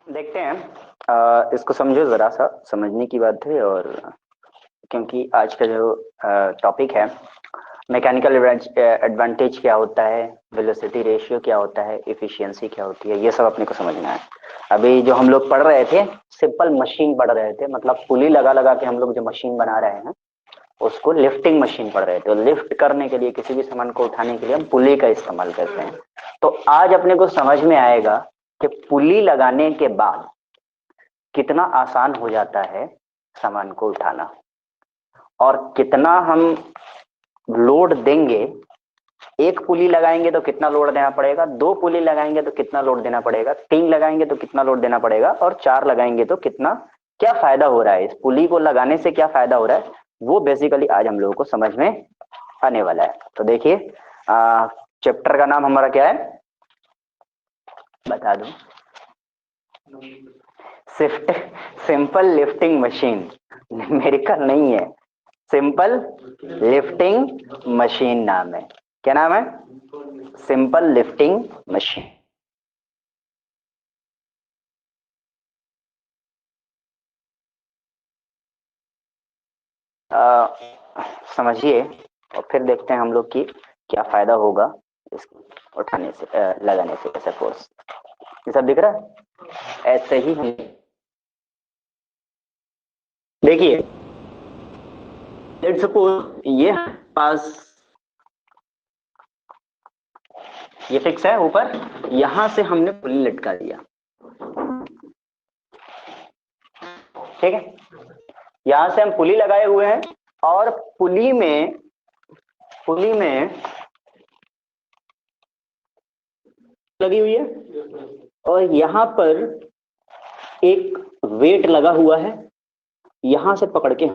देखते हैं। इसको समझो, जरा सा समझने की बात है। और क्योंकि आज का जो टॉपिक है, मैकेनिकल एडवांटेज क्या होता है, वेलोसिटी रेशियो क्या होता है, इफिशियंसी क्या होती है, ये सब अपने को समझना है। अभी जो हम लोग पढ़ रहे थे, सिंपल मशीन पढ़ रहे थे, मतलब पुली लगा लगा के हम लोग जो मशीन बना रहे हैं उसको लिफ्टिंग मशीन पढ़ रहे थे। और लिफ्ट करने के लिए, किसी भी सामान को उठाने के लिए हम पुली का इस्तेमाल करते हैं। तो आज अपने को समझ में आएगा कि पुली लगाने के बाद कितना आसान हो जाता है सामान को उठाना, और कितना हम लोड देंगे। एक पुली लगाएंगे तो कितना लोड देना पड़ेगा, दो पुली लगाएंगे तो कितना लोड देना पड़ेगा, तीन लगाएंगे तो कितना लोड देना पड़ेगा, और चार लगाएंगे तो कितना, क्या फायदा हो रहा है, इस पुली को लगाने से क्या फायदा हो रहा है, वो बेसिकली आज हम लोगों को समझ में आने वाला है। तो देखिए, चैप्टर का नाम हमारा क्या है, बता दूं। Shift simple lifting machine, numerical नहीं है, सिंपल लिफ्टिंग मशीन नाम है। क्या नाम है? Simple lifting machine. समझिए, और फिर देखते हैं हम लोग की क्या फायदा होगा इसको उठाने से, लगाने से। ऐसा फोर्स, ये सब दिख रहा है ऐसे ही हम। देखिए, लेट्स सपोज ये पास, ये फिक्स है ऊपर, यहां से हमने पुली लटका दिया। ठीक है, यहां से हम पुली लगाए हुए हैं, और पुली में लगी हुई है, और यहां पर एक वेट लगा हुआ है, यहां से पकड़ के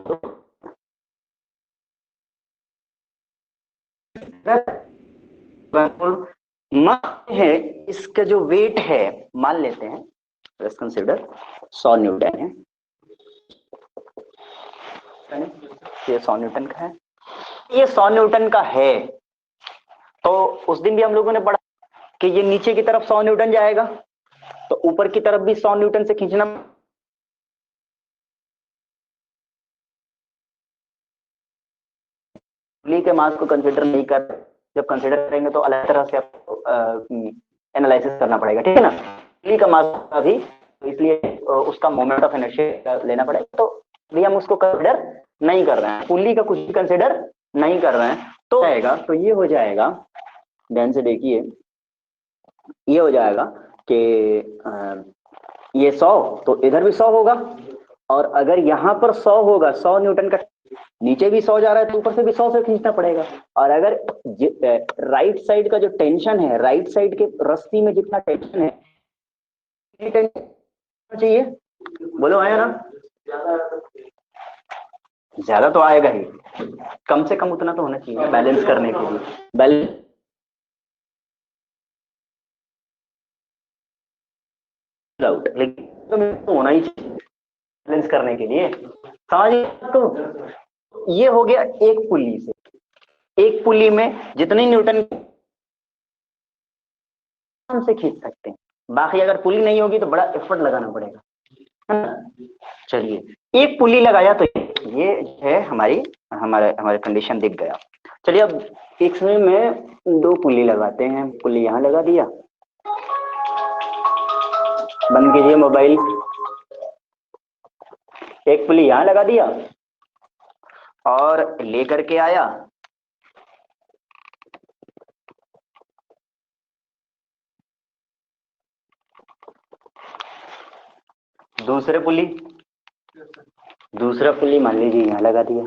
मत है। इसका जो वेट है, मान लेते हैं, लेट्स कंसीडर 100 न्यूटन है। ये 100 न्यूटन का है, ये 100 न्यूटन का है। तो उस दिन भी हम लोगों ने पढ़ा कि ये नीचे की तरफ 100 न्यूटन जाएगा, तो ऊपर की तरफ भी 100 न्यूटन से खींचना। पुली के मास को कंसिडर नहीं कर, जब कंसिडर करेंगे तो अलग तरह से आपको एनालिसिस करना पड़ेगा, ठीक है ना। पुली का मास का भी, तो इसलिए उसका मोमेंट ऑफ इनर्शिया लेना पड़ेगा। तो भी हम उसको कंसिडर नहीं कर रहे हैं, पुली का कुछ भी कंसिडर नहीं कर रहे हैं। तो आएगा, तो ये हो जाएगा, ध्यान से देखिए, ये हो जाएगा कि ये 100, तो इधर भी 100 होगा। और अगर यहाँ पर 100 होगा, 100 न्यूटन का, नीचे भी 100 जा रहा है तो ऊपर से भी 100 से खींचना पड़ेगा। और अगर राइट साइड का जो टेंशन है, राइट साइड के रस्सी में जितना टेंशन है, टेंशन चाहिए, बोलो, आया ना? ज्यादा तो आएगा ही, कम से कम उतना तो होना चाहिए बैलेंस करने के लिए। बैलेंस आउट, लेकिन तो होना ही चाहिए बैलेंस करने के लिए, समझिए। तो ये हो गया एक पुली से, एक पुली में जितनी न्यूटन हम से खींच सकते हैं। बाकी अगर पुली नहीं होगी तो बड़ा एफर्ट लगाना पड़ेगा, है ना। चलिए, एक पुली लगाया तो ये है हमारी, हमारे हमारे कंडीशन दिख गया। चलिए, अब इसमें में दो पुली लगाते हैं। पुली यहाँ लगा दिया, बंद कीजिए मोबाइल। एक पुली यहाँ लगा दिया, और लेकर के आया दूसरे पुली, दूसरा पुली मान लीजिए यहाँ लगा दिया।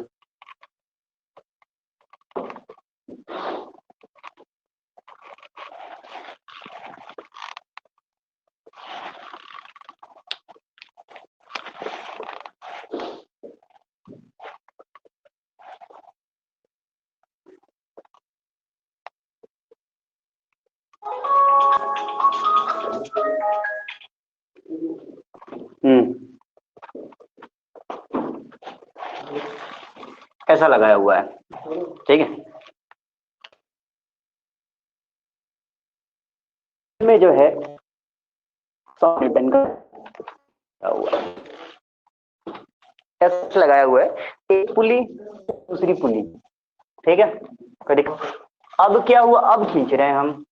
ऐसा लगाया हुआ है, ठीक है। में जो है 100 न्यूटन का हुआ एस लगाया हुआ है, एक पुली दूसरी पुली, ठीक है। तो देखो अब क्या हुआ, अब खींच रहे हैं हम,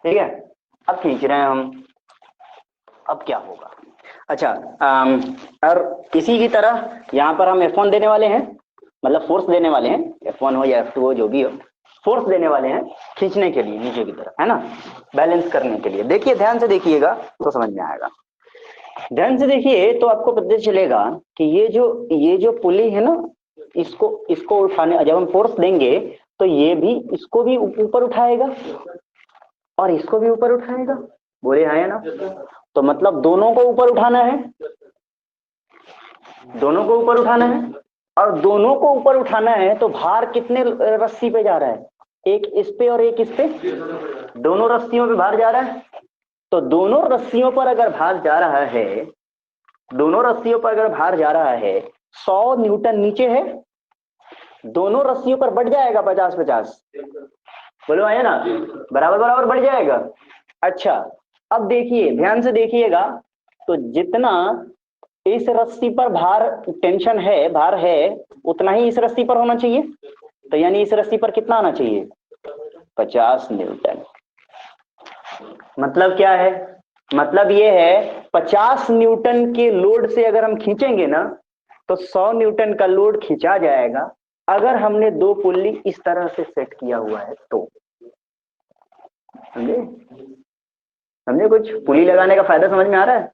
ठीक है, अब खींच रहे हैं हम, अब क्या होगा। अच्छा और इसी की तरह यहाँ पर हम F1 देने वाले हैं, मतलब फोर्स देने वाले हैं, F1 हो या F2 हो जो भी हो, फोर्स देने वाले हैं खींचने के लिए नीचे की तरफ, है ना, बैलेंस करने के लिए। देखिए ध्यान से देखिएगा तो समझ में आएगा, ध्यान से देखिए तो आपको पता चलेगा कि ये जो पुली है ना, इसको उठाने, जब हम फोर्स देंगे तो ये भी इसको भी ऊपर उठाएगा और इसको भी ऊपर उठाएगा, बोले हाँ है ना। तो मतलब दोनों को ऊपर उठाना है, दोनों को ऊपर उठाना है, और दोनों को ऊपर उठाना है तो भार कितने रस्सी पे जा रहा है, एक इस पे और एक इस पे, दोनों रस्सियों पे भार जा रहा है। तो दोनों रस्सियों पर अगर भार जा रहा है, दोनों रस्सियों पर अगर भार जा रहा है, 100 न्यूटन नीचे है, दोनों रस्सियों पर बढ़ जाएगा 50-50, बोलो आया ना, बराबर बराबर बढ़ जाएगा। अच्छा अब देखिए ध्यान से देखिएगा, तो जितना इस रस्सी पर भार टेंशन है, भार है, उतना ही इस रस्सी पर होना चाहिए। तो यानी इस रस्सी पर कितना आना चाहिए, 50 न्यूटन। मतलब क्या है, मतलब ये है 50 न्यूटन के लोड से अगर हम खींचेंगे ना तो 100 न्यूटन का लोड खींचा जाएगा, अगर हमने दो पुल्ली इस तरह से सेट किया हुआ है तो। समझे, समझे, कुछ पुली लगाने का फायदा समझ में आ रहा है।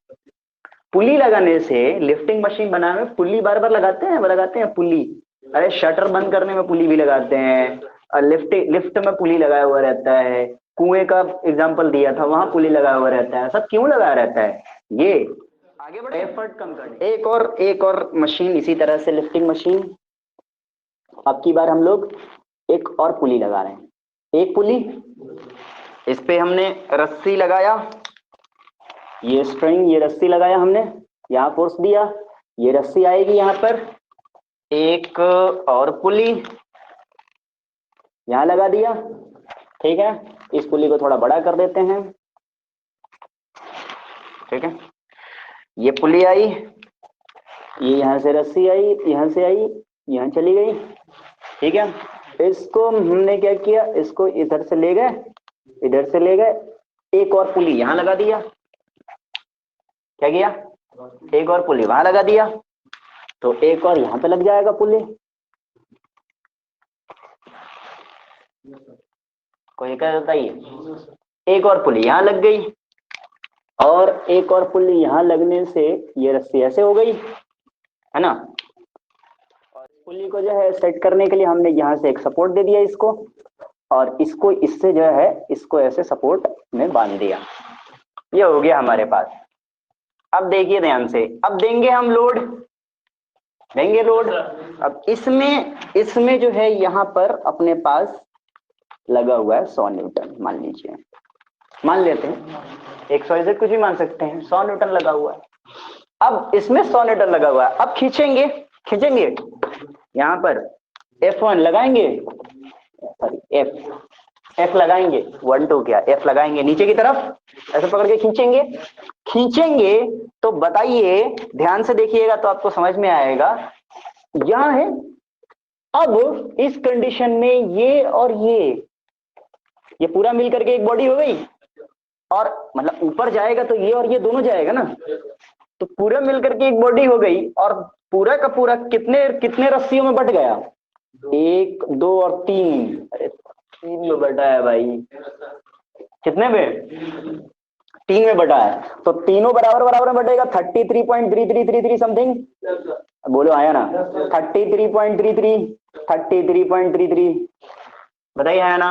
पुली लगाने से लिफ्टिंग मशीन बनाने में पुली बार बार लगाते हैं पुली, अरे शटर बंद करने में पुली भी लगाते हैं, और लिफ्ट में पुली लगाया हुआ रहता है, कुएं का एग्जांपल दिया था वहां पुली लगाया हुआ रहता है, सब क्यों लगाया रहता है, ये आगे बढ़े एफर्ट कम करने। एक और मशीन इसी तरह से लिफ्टिंग मशीन, अब की बार हम लोग एक और पुली लगा रहे हैं, एक पुली, इस पे हमने रस्सी लगाया, ये स्ट्रिंग, ये रस्सी लगाया हमने, यहाँ फोर्स दिया, ये रस्सी आएगी यहाँ पर, एक और पुली यहाँ लगा दिया, ठीक है। इस पुली को थोड़ा बड़ा कर देते हैं, ठीक है। ये पुली आई, ये यहाँ से रस्सी आई, यहाँ से आई, यहाँ चली गई, ठीक है। इसको हमने क्या किया, इसको इधर से ले गए, इधर से ले गए, एक और पुली यहाँ लगा दिया, क्या किया, एक और पुली वहां लगा दिया, तो एक और यहाँ पे लग जाएगा पुली, कोई क्या बताइए, एक और पुली यहाँ लग गई, और एक और पुली यहाँ लगने से ये रस्सी ऐसे हो गई, है ना। और पुली को जो है सेट करने के लिए हमने यहाँ से एक सपोर्ट दे दिया इसको, और इसको इससे जो है इसको ऐसे सपोर्ट में बांध दिया, ये हो गया हमारे पास। अब देखिए ध्यान से, अब देंगे हम लोड, देंगे लोड। अब इसमें जो है यहाँ पर अपने पास लगा हुआ है 100 न्यूटन, मान लीजिए, मान लेते हैं 100 से कुछ भी मान सकते हैं, 100 न्यूटन लगा हुआ है। अब इसमें 100 न्यूटन लगा हुआ है, अब खींचेंगे, खींचेंगे यहाँ पर F1 लगाएंगे, सॉरी F लगाएंगे, 1 2 क्या, F लगाएंगे नीचे की तरफ, ऐसे पकड़ के खींचेंगे, खींचेंगे तो बताइए, ध्यान से देखिएगा तो आपको समझ में आएगा, यहां है। अब इस कंडीशन में ये और ये पूरा मिलकर के एक बॉडी हो गई, और मतलब ऊपर जाएगा तो ये और ये दोनों जाएगा ना, तो पूरा मिलकर के एक बॉडी हो गई, और पूरा का पूरा कितने कितने रस्सियों में बट गया, 1 2 और 3, अरे 3 में बटा है भाई, कितने में, 3 में बटा है, तो तीनों बराबर बराबर में बटेगा, 33.3333 समथिंग, बोलो आया ना, 33.33 बताइए आया ना।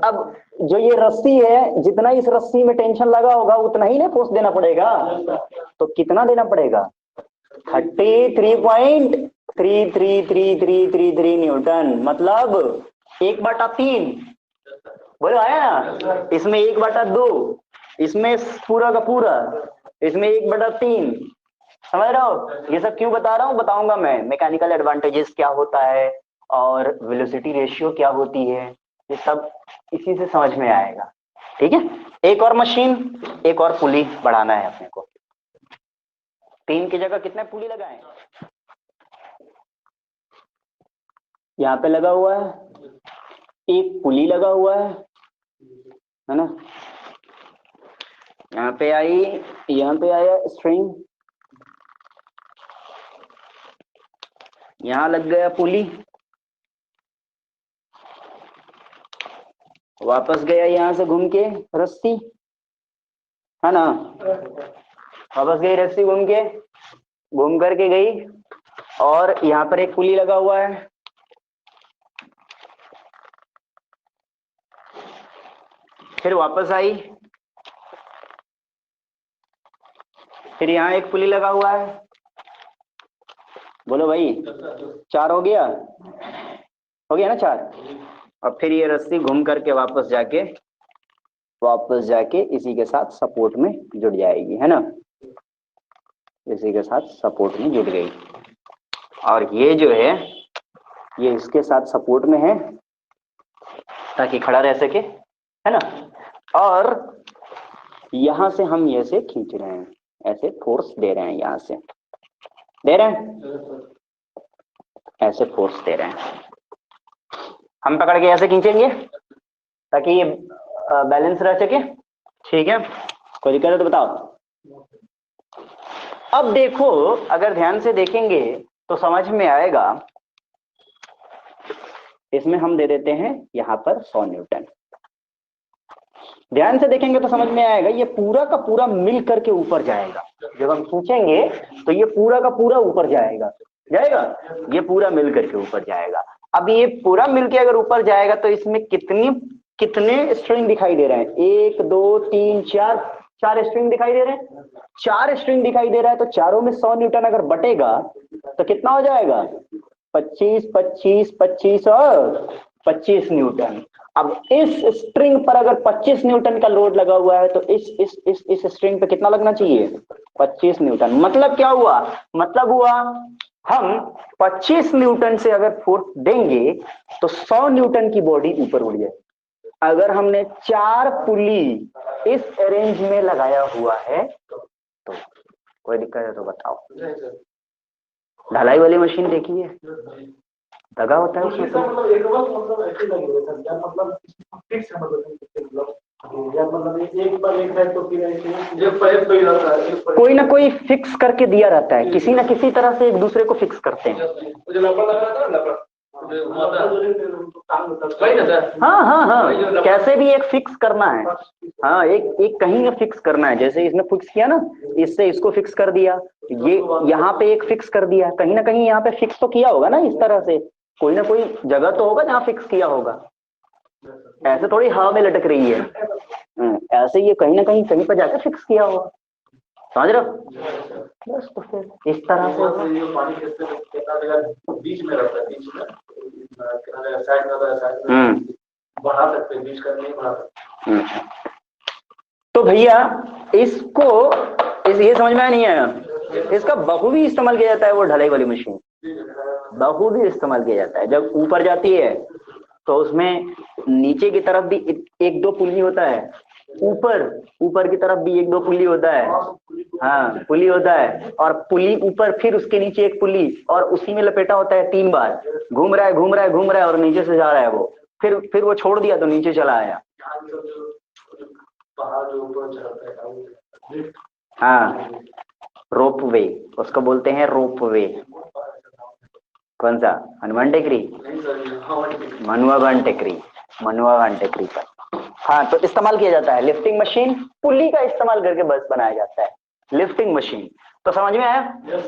अब जो ये रस्सी है, जितना इस रस्सी में टेंशन लगा होगा उतना ही ना फोर्स देना पड़ेगा, तो कितना देना पड़ेगा, 33.33333 न्यूटन, मतलब 1/3, बोलो आया ना, इसमें 1/2, इसमें पूरा का पूरा, इसमें 1/3, समझ रहे हो। ये सब क्यों बता रहा हूँ, बताऊंगा मैं, मैकेनिकल एडवांटेजेस क्या होता है और वेलोसिटी रेशियो क्या होती है, ये सब इसी से समझ में आएगा, ठीक है। एक और मशीन, एक और पुली बढ़ाना है अपने को। 3 की जगह कितने पुली लगाए? यहाँ पे लगा हुआ है, एक पुली लगा हुआ है ना। यहाँ पे आई, यहाँ पे आया स्ट्रिंग, यहाँ लग गया पुली, वापस गया यहाँ से घूम के रस्सी, है ना। वापस गई रस्सी घूम के, घूम करके गई और यहाँ पर एक पुली लगा हुआ है, फिर वापस आई, फिर यहाँ एक पुली लगा हुआ है। बोलो भाई, 4 हो गया, हो गया ना 4। और फिर ये रस्सी घूम करके वापस जाके इसी के साथ सपोर्ट में जुड़ जाएगी, है ना। इसी के साथ सपोर्ट में जुड़ गई और ये जो है ये इसके साथ सपोर्ट में है ताकि खड़ा रह सके, है ना। और यहां से हम ये से खींच रहे हैं, ऐसे फोर्स दे रहे हैं, यहां से दे रहे हैं, ऐसे फोर्स दे रहे हैं। हम पकड़ के ऐसे खींचेंगे ताकि ये बैलेंस रह सके, ठीक है। कोई दिक्कत है तो बताओ। अब देखो, अगर ध्यान से देखेंगे तो समझ में आएगा, इसमें हम दे देते हैं यहां पर 100 न्यूटन। ध्यान से देखेंगे तो समझ में आएगा ये पूरा का पूरा मिल करके ऊपर जाएगा। जब हम खींचेंगे तो ये पूरा का पूरा ऊपर जाएगा, ये पूरा मिल करके ऊपर जाएगा। अब ये पूरा मिलके अगर ऊपर जाएगा तो इसमें कितने स्ट्रिंग दिखाई दे रहे हैं? 1 2 3 4 स्ट्रिंग दिखाई दे रहे हैं। 4 स्ट्रिंग दिखाई दे रहा है तो चारों में 100 न्यूटन अगर बटेगा तो कितना हो जाएगा? 25 25 25 और 25 न्यूटन। अब इस स्ट्रिंग पर अगर 25 न्यूटन का लोड लगा हुआ है तो इस स्ट्रिंग पे कितना लगना चाहिए? 25 न्यूटन। मतलब क्या हुआ? मतलब हुआ हम 25 न्यूटन से अगर फोर्स देंगे तो 100 न्यूटन की बॉडी ऊपर उड़ जाए। अगर हमने 4 पुली इस रेंज में लगाया हुआ है तो कोई दिक्कत है तो बताओ। ढलाई वाली मशीन देखिए, दगा होता है उसमें। कोई ना कोई फिक्स करके दिया रहता है, किसी ना किसी तरह से एक दूसरे को फिक्स करते हैं। हाँ हाँ हाँ, कैसे भी एक फिक्स करना है। हाँ, एक कहीं फिक्स करना है। जैसे इसने फिक्स किया ना, इससे इसको फिक्स कर दिया, ये यहाँ पे एक फिक्स कर दिया, कहीं ना कहीं यहाँ पे फिक्स तो किया होगा ना। इस तरह से कोई ना कोई जगह तो होगा जहाँ फिक्स किया होगा। ऐसे थोड़ी हवा में लटक रही है, ऐसे ये कहीं ना कहीं पर जाकर फिक्स किया होगा। समझ रहे हो? बस तो फिर इस तरह से बीच में रहता है, बीच में बढ़ा सकते हैं, बीच का नहीं बढ़ा सकते। तो भैया इसको ये समझ में नहीं आया, इसका बहुवी इस्तेमाल किया जाता है। वो ढलाई वाली मशीन बहुवी इस्तेमाल किया जाता है। जब ऊपर जाती है तो उसमें नीचे की तरफ भी 1 2 पुली होता है, ऊपर की तरफ भी 1 2 पुली होता है। हाँ, पुली होता है, और पुली ऊपर, फिर उसके नीचे एक पुली, और उसी में लपेटा होता है 3 बार। घूम रहा है और नीचे से जा रहा है वो, फिर वो छोड़ दिया तो नीचे चला आया। हाँ, रोप वे उसको बोलते हैं, रोप वे। कौन सा? हनुमान टेकरी, मनुआभान टेकरी पर। हाँ, तो इस्तेमाल किया जाता है लिफ्टिंग मशीन, पुली का इस्तेमाल करके बस बनाया जाता है लिफ्टिंग मशीन। तो समझ में आया?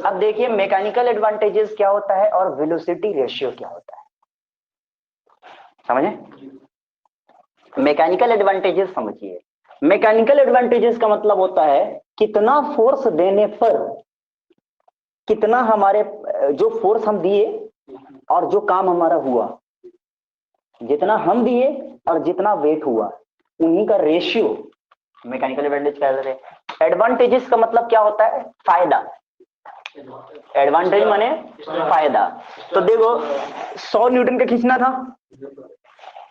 अब देखिए मैकेनिकल एडवांटेजेस क्या होता है और वेलोसिटी रेशियो क्या होता है। समझे? मैकेनिकल एडवांटेजेस समझिए। मैकेनिकल एडवांटेजेस का मतलब होता है कितना फोर्स देने पर कितना हमारे, जो फोर्स हम दिए और जो काम हमारा हुआ, जितना हम दिए और जितना वेट हुआ, उन्हीं का रेशियो मैकेनिकल एडवांटेज कहते हैं। एडवांटेजेस का मतलब क्या होता है? फायदा। एडवांटेज माने फायदा। तो देखो 100 न्यूटन का खींचना था,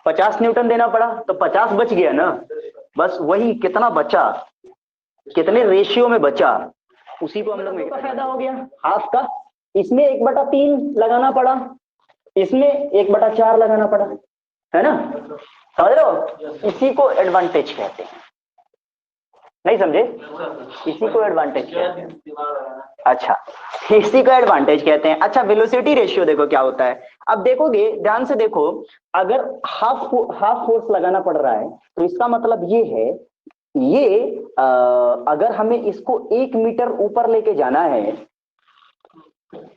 50 न्यूटन देना पड़ा तो 50 बच गया ना। बस वही कितना बचा, कितने रेशियो में बचा, उसी को हम लोग का फायदा हो गया हाफ का। इसमें 1/3 लगाना पड़ा, इसमें 1/4 लगाना पड़ा, है ना? समझ रहे हो? इसी को एडवांटेज कहते हैं। नहीं समझे? इसी को एडवांटेज कहते हैं। अच्छा, इसी को एडवांटेज कहते हैं। अच्छा, वेलोसिटी रेशियो देखो क्या होता है। अब देखोगे, ध्यान से देखो, अगर हाफ फोर्स लगाना पड़ रहा है तो इसका मतलब ये है, ये अगर हमें इसको 1 मीटर ऊपर लेके जाना है,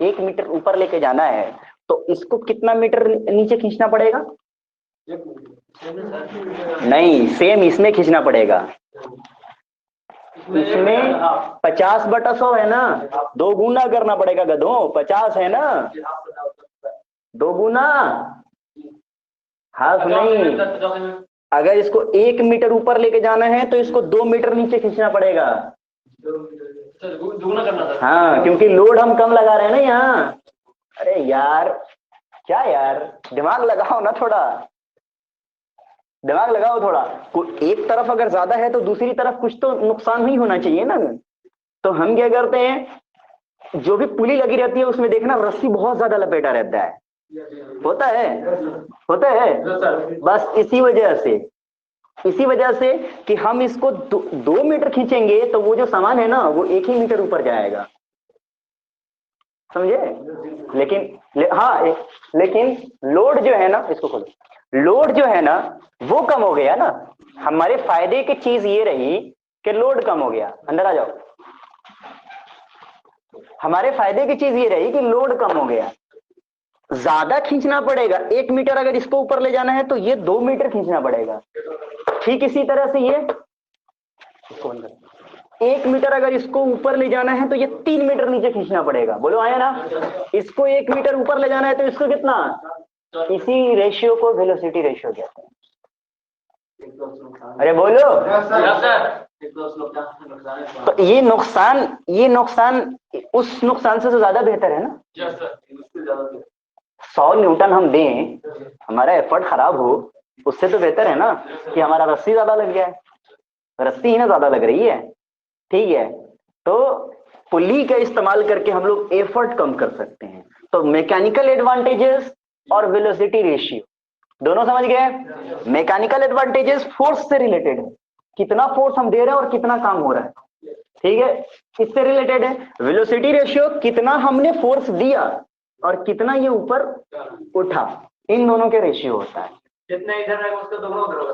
1 मीटर ऊपर लेके जाना है, तो इसको कितना मीटर नीचे खींचना पड़ेगा? नहीं, सेम इसमें खींचना पड़ेगा। इसमें 50/100 है ना, 2 गुना करना पड़ेगा गधों, 50 है ना, 2 गुना, हाफ नहीं। अगर इसको 1 मीटर ऊपर लेके जाना है तो इसको 2 मीटर नीचे खींचना पड़ेगा। हाँ, क्योंकि लोड हम कम लगा रहे हैं ना यहाँ। अरे यार, क्या यार, दिमाग लगाओ ना थोड़ा, दिमाग लगाओ थोड़ा। एक तरफ अगर ज्यादा है तो दूसरी तरफ कुछ तो नुकसान नहीं होना चाहिए ना। तो हम क्या करते हैं, जो भी पुली लगी रहती है उसमें देखना रस्सी बहुत ज्यादा लपेटा रहता है, होता है, होता है। बस इसी वजह से कि हम इसको 2 मीटर खींचेंगे तो वो जो सामान है ना वो 1 ही मीटर ऊपर जाएगा, समझे? लेकिन लोड जो है ना, इसको खोलो, लोड जो है ना वो कम हो गया ना। हमारे फायदे की चीज ये रही कि लोड कम हो गया। अंदर आ जाओ। हमारे फायदे की चीज ये रही कि लोड कम हो गया, ज्यादा खींचना पड़ेगा। 1 मीटर अगर इसको ऊपर ले जाना है तो ये 2 मीटर खींचना पड़ेगा। ठीक इसी तरह से ये 1 मीटर अगर इसको ऊपर ले जाना है तो ये 3 मीटर नीचे खींचना पड़ेगा। बोलो आया ना? इसको 1 मीटर ऊपर ले जाना है तो इसको कितना? इसी रेशियो को वेलोसिटी रेशियो कहते हैं। अरे बोलो। तो ये नुकसान उस नुकसान से तो ज्यादा बेहतर है ना। 100 न्यूटन हम दें, हमारा एफर्ट खराब हो, उससे तो बेहतर है ना कि हमारा रस्सी ज्यादा लग गया है। रस्सी ही ना ज्यादा लग रही है, ठीक है? तो पुली का इस्तेमाल करके हम लोग एफर्ट कम कर सकते हैं। तो मैकेनिकल एडवांटेजेस और वेलोसिटी रेशियो दोनों समझ गए। मैकेनिकल एडवांटेजेस फोर्स से रिलेटेड है, कितना फोर्स हम दे रहे हैं और कितना काम हो रहा है, ठीक है, इससे रिलेटेड है। वेलोसिटी रेशियो कितना हमने फोर्स दिया और कितना ये ऊपर उठा, इन दोनों के रेशियो होता है। जितना इधर है उसका दोनों उधर होगा।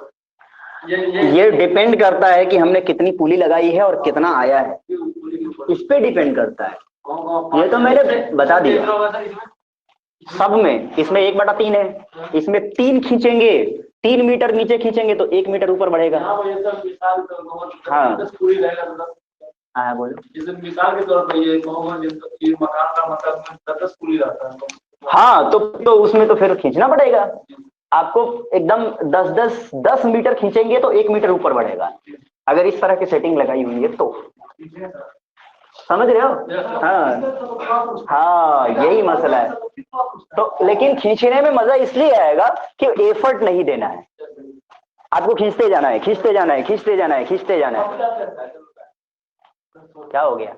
ये डिपेंड करता है कि हमने कितनी पुली लगाई है और कितना आया है, इस पे डिपेंड करता है। ये तो मैंने बता दिया सब में। इसमें 1/3 है, इसमें 3 खींचेंगे, 3 मीटर नीचे खींचेंगे तो 1 मीटर ऊपर बढ़ेगा। हाँ हाँ बोलो। जैसे मिसाल के तौर पर ये मकान का मतलब 10 पुली रहता है। हाँ, तो उसमें तो फिर खींचना पड़ेगा आपको। एकदम 10 मीटर खींचेंगे तो 1 मीटर ऊपर बढ़ेगा, अगर इस तरह की सेटिंग लगाई हुई है तो। समझ रहे हो? हाँ, यही मसला है। तो लेकिन खींचने में मजा इसलिए आएगा कि एफर्ट नहीं देना है आपको, खींचते जाना है, खींचते जाना है, खींचते जाना है, खींचते जाना है। क्या हो गया?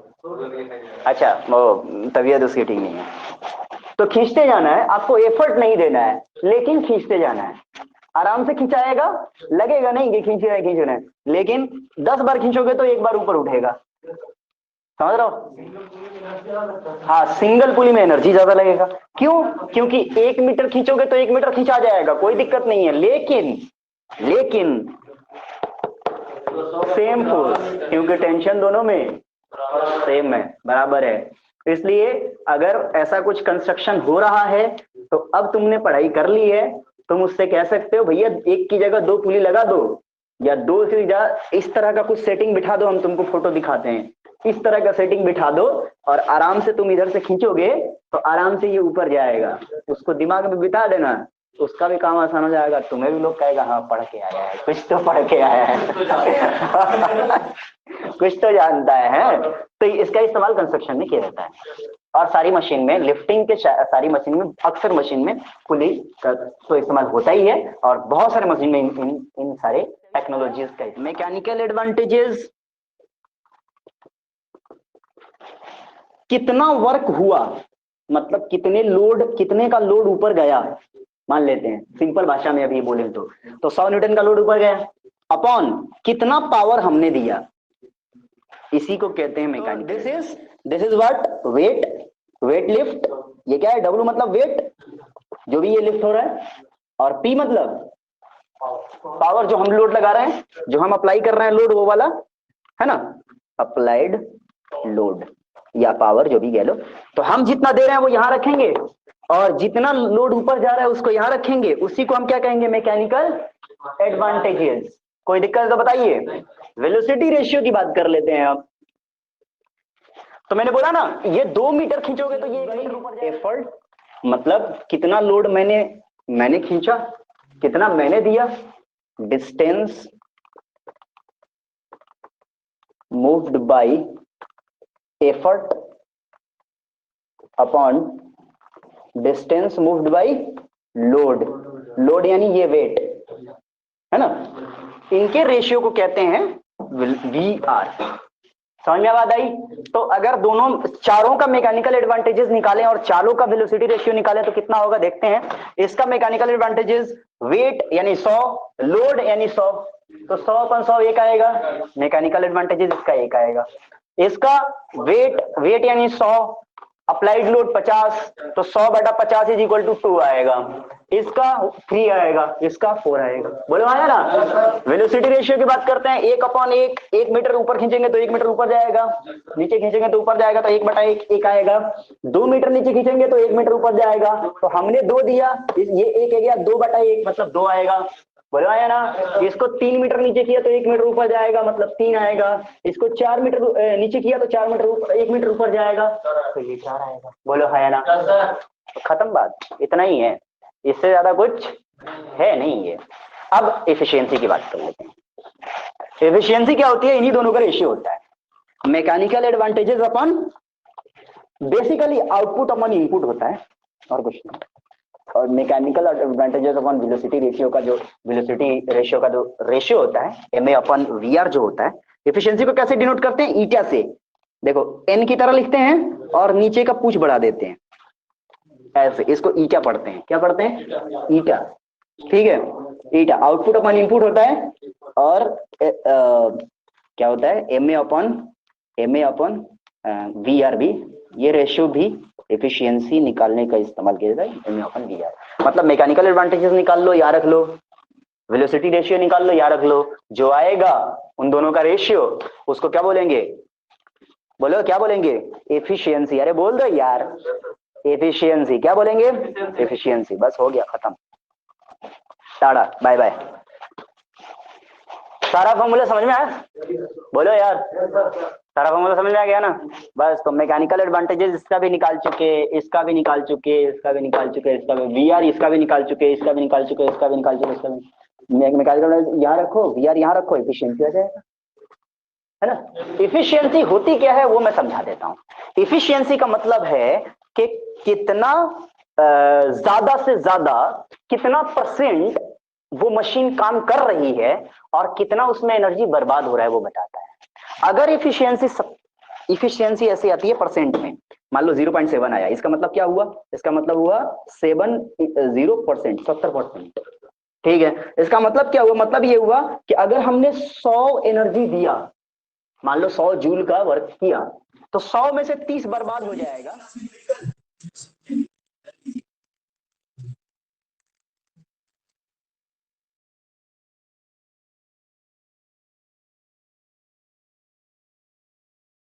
अच्छा, वो तबीयत उसकी ठीक नहीं है। तो खींचते जाना है, आपको एफर्ट नहीं देना है, लेकिन खींचते जाना है। आराम से खिंचाएगा, लगेगा नहीं कि खींच रहे हैं, लेकिन 10 बार खींचोगे तो 1 बार ऊपर उठेगा। समझ रहे हो? हाँ, सिंगल पुली में एनर्जी ज्यादा लगेगा। क्यों? क्योंकि 1 मीटर खींचोगे तो 1 मीटर खींचा जाएगा, कोई दिक्कत नहीं है, लेकिन सेम फोर्स, क्योंकि टेंशन दोनों में सेम है, बराबर है। इसलिए अगर ऐसा कुछ कंस्ट्रक्शन हो रहा है तो अब तुमने पढ़ाई कर ली है, तुम उससे कह सकते हो भैया 1 की जगह 2 पुली लगा दो, या 2 से इस तरह का कुछ सेटिंग बिठा दो, हम तुमको फोटो दिखाते हैं, इस तरह का सेटिंग बिठा दो और आराम से तुम इधर से खींचोगे तो आराम से ये ऊपर जाएगा। उसको दिमाग में बिठा देना, उसका भी काम आसान हो जाएगा, तुम्हें भी लोग कहेगा हाँ पढ़ के आया है, कुछ तो पढ़ के आया है कुछ तो जानता है। तो इसका इस्तेमाल कंस्ट्रक्शन में किया जाता है और सारी मशीन में, लिफ्टिंग के सारी मशीन में, अक्सर मशीन में पुली का तो इस्तेमाल होता ही है और बहुत सारे मशीन में इन सारे टेक्नोलॉजीज का। मैकेनिकल एडवांटेजेस कितना वर्क हुआ, मतलब कितने का लोड ऊपर गया, मान लेते हैं सिंपल भाषा में अभी बोले तो 100 न्यूटन का लोड ऊपर गया, अपॉन कितना पावर हमने दिया, इसी को कहते हैं mechanical. This is what, weight lift, ये क्या है, डब्ल्यू मतलब वेट जो भी ये लिफ्ट हो रहा है, और पी मतलब पावर जो हम लोड लगा रहे हैं, जो हम अप्लाई कर रहे हैं लोड, वो वाला है ना, अप्लाइड लोड या पावर जो भी कह लो। तो हम जितना दे रहे हैं वो यहां रखेंगे, और जितना लोड ऊपर जा रहा है उसको यहां रखेंगे, उसी को हम क्या कहेंगे, मैकेनिकल एडवांटेजेस। कोई दिक्कत तो बताइए। वेलोसिटी रेशियो की बात कर लेते हैं अब। तो मैंने बोला ना, ये 2 मीटर खींचोगे तो ये 1 मीटर ऊपर जाएगा। एफर्ट मतलब कितना लोड मैंने खींचा, कितना मैंने दिया, distance moved by effort upon distance moved by load यानी ये वेट है ना, इनके रेशियो को कहते हैं वी आर। समझ में बात आई? तो अगर दोनों चारों का मैकेनिकल एडवांटेजेस निकालें और चारों का वेलोसिटी रेशियो निकालें तो कितना होगा देखते हैं। इसका मैकेनिकल एडवांटेजेस वेट यानी 100, लोड यानी 100, तो 100/100 एक आएगा, मैकेनिकल एडवांटेजेस इसका एक आएगा। इसका वेट यानी 100, अप्लाइड लोड 50, तो 100/50 इज इक्वल टू 2 आएगा। इसका 3 आएगा, इसका 4 आएगा। बोलो आया ना। वेलोसिटी रेशियो की बात करते हैं, 1/1, 1 मीटर ऊपर खींचेंगे तो 1 मीटर ऊपर जाएगा, नीचे खींचेंगे तो ऊपर जाएगा, तो 1/1 एक आएगा। 2 मीटर नीचे खींचेंगे तो 1 मीटर ऊपर जाएगा, तो हमने 2 दिया, ये 1 गया, 2/1 मतलब 2 आएगा। बोलो आया ना। इसको 3 मीटर नीचे किया तो 1 मीटर ऊपर जाएगा, मतलब 3 आएगा। इसको 4 मीटर नीचे किया तो 4 मीटर ऊपर, 1 मीटर ऊपर जाएगा, तो ये 4 आएगा। बोलो है ना। खत्म बात, इतना ही है, इससे ज्यादा कुछ है नहीं है। अब एफिशिएंसी की बात कर लेते हैं। एफिशिएंसी क्या होती है, इन्हीं दोनों का रेशियो होता है, मैकेनिकल एडवांटेजेस अपन बेसिकली आउटपुट अपन इनपुट होता है और कुछ नहीं। और मैकेनिकल एडवांटेजेस अपन वेलोसिटी रेशियो का जो रेशियो होता है, एमए अपन वीआर जो होता है। एफिशिएंसी को कैसे डिनोट करते हैं, ईटा से। देखो एन की तरह लिखते हैं और नीचे का पूछ बढ़ा देते हैं ऐसे, इसको ईटा पढ़ते हैं। क्या पढ़ते हैं, ईटा। ठीक है, ईटा आउटपुट अपन इनपुट होता है, और क्या होता है, एमए अपन वी आर भी, ये रेशियो भी एफिशिएंसी निकालने का इस्तेमाल किया जाता है, एमए अपन वी आर। मतलब मैकेनिकल एडवांटेजेस निकाल लो, याद रख लो, वेलोसिटी रेशियो निकाल लो, याद रख लो, जो आएगा उन दोनों का रेशियो, उसको क्या बोलेंगे, बोलो क्या बोलेंगे, एफिशिएंसी। अरे बोल दो यार, एफिशिएंसी। क्या बोलेंगे, एफिशिएंसी। बस हो गया, खत्म, टाटा बाय बाय। सारा फॉर्मूला समझ में आया, बोलो यार, सारा फॉर्मूला समझ में आ गया ना। बस, तो मैकेनिकल एडवांटेजेस इसका भी निकाल चुके, इसका भी निकाल चुके, इसका भी निकाल चुके, इसका भी वीआर, इसका भी निकाल चुके, इसका भी निकाल चुके, इसका भी निकाल चुके, इसका भी। मैकेनिकल यहाँ रखो, वीआर यहाँ रखो, एफिशिएंसी आ जाएगा, है ना। एफिशिएंसी होती क्या है वो मैं समझा देता हूँ। एफिशिएंसी का मतलब है कि कितना ज्यादा से ज्यादा, कितना परसेंट वो मशीन काम कर रही है और कितना उसमें एनर्जी बर्बाद हो रहा है वो बताता है। अगर एफिशिएंसी ऐसी आती है परसेंट में, मान लो 0.7 आया, इसका मतलब क्या हुआ, इसका मतलब हुआ 70%। ठीक है, इसका मतलब क्या हुआ, मतलब ये हुआ कि अगर हमने 100 एनर्जी दिया, मान लो 100 जूल का वर्क किया, तो 100 में से 30 बर्बाद हो जाएगा,